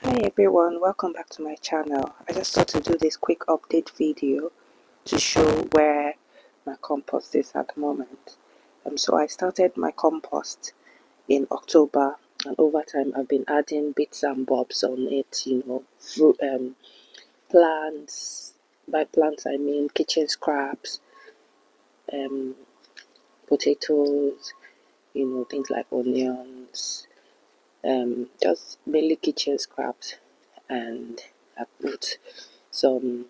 Hi everyone, welcome back to my channel. I just thought to do this quick update video to show where my compost is at the moment. So I started my compost in October, and over time I've been adding bits and bobs on it, fruit, plants. By plants I mean kitchen scraps, potatoes, things like onions, just mainly kitchen scraps, and I put some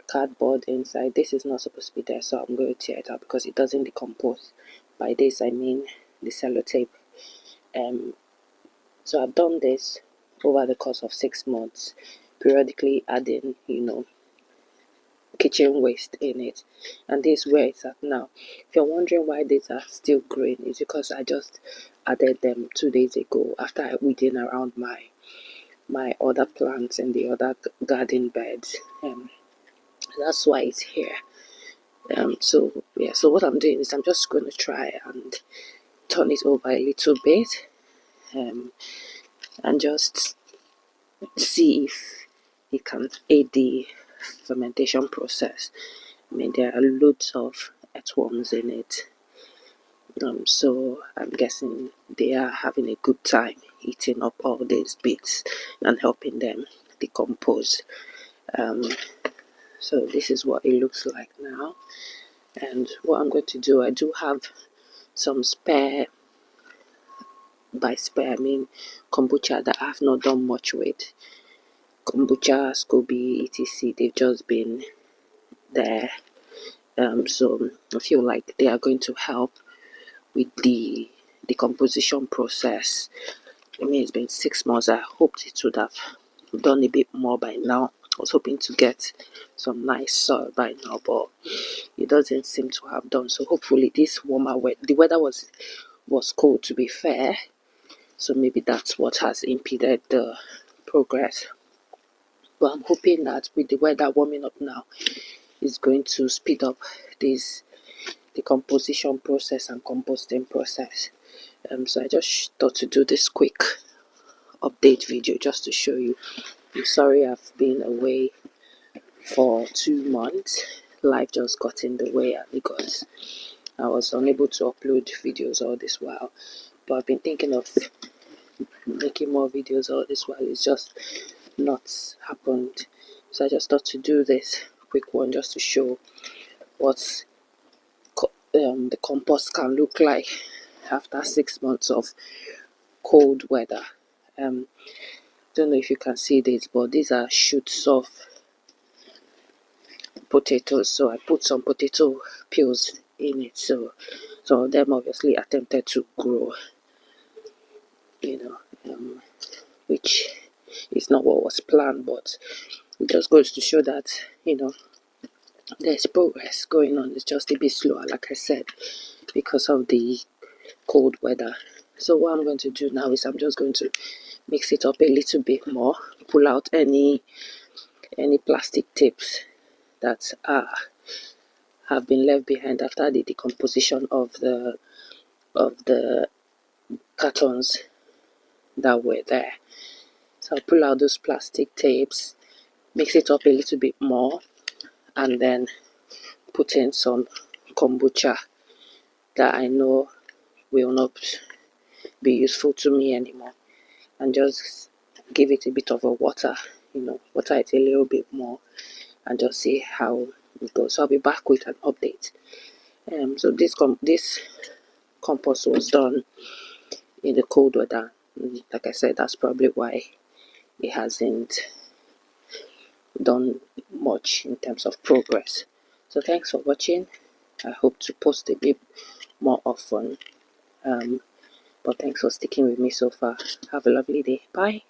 cardboard inside. This is not supposed to be there, so I'm going to tear it out because it doesn't decompose. By this I mean the sellotape. So I've done this over the course of 6 months, periodically adding kitchen waste in it, and this is where it's at now. If you're wondering why these are still green, it's because I just added them 2 days ago after I weeded around my other plants in the other garden beds. That's why it's here. So what I'm doing is I'm just going to try and turn it over a little bit, and just see if it can aid the fermentation process. I mean, there are loads of earthworms in it, so I'm guessing they are having a good time eating up all these bits and helping them decompose. So this is what it looks like now, and what I'm going to do, I do have some spare, by spare I mean kombucha, that I've not done much with. Kombucha, SCOBY, etc. They've just been there, so I feel like they are going to help with the decomposition process. I mean, it's been 6 months. I hoped it would have done a bit more by now. I was hoping to get some nice soil by now, but it doesn't seem to have done. So hopefully this warmer weather, the weather was cold, to be fair, so maybe that's what has impeded the progress. But I'm hoping that with the weather warming up now, it's going to speed up this decomposition process and composting process. So I just thought to do this quick update video just to show you. I'm sorry I've been away for 2 months. Life just got in the way because I was unable to upload videos all this while. But I've been thinking of making more videos all this while. It's just not happened. So I just thought to do this quick one just to show what the compost can look like after 6 months of cold weather. Don't know if you can see this, but these are shoots of potatoes. So I put some potato peels in it, so some of them obviously attempted to grow, which is not what was planned, but it just goes to show that there's progress going on. It's just a bit slower, like I said, because of the cold weather. So what I'm going to do now is I'm just going to mix it up a little bit more, pull out any plastic tips that have been left behind after the decomposition of the cartons that were there. So I'll pull out those plastic tapes, mix it up a little bit more, and then put in some kombucha that I know will not be useful to me anymore, and just give it a bit of a water it a little bit more, and just see how it goes. So I'll be back with an update. So this compost was done in the cold weather. Like I said, that's probably why it hasn't done much in terms of progress. So thanks for watching. I hope to post a bit more often, but thanks for sticking with me so far. Have a lovely day. Bye.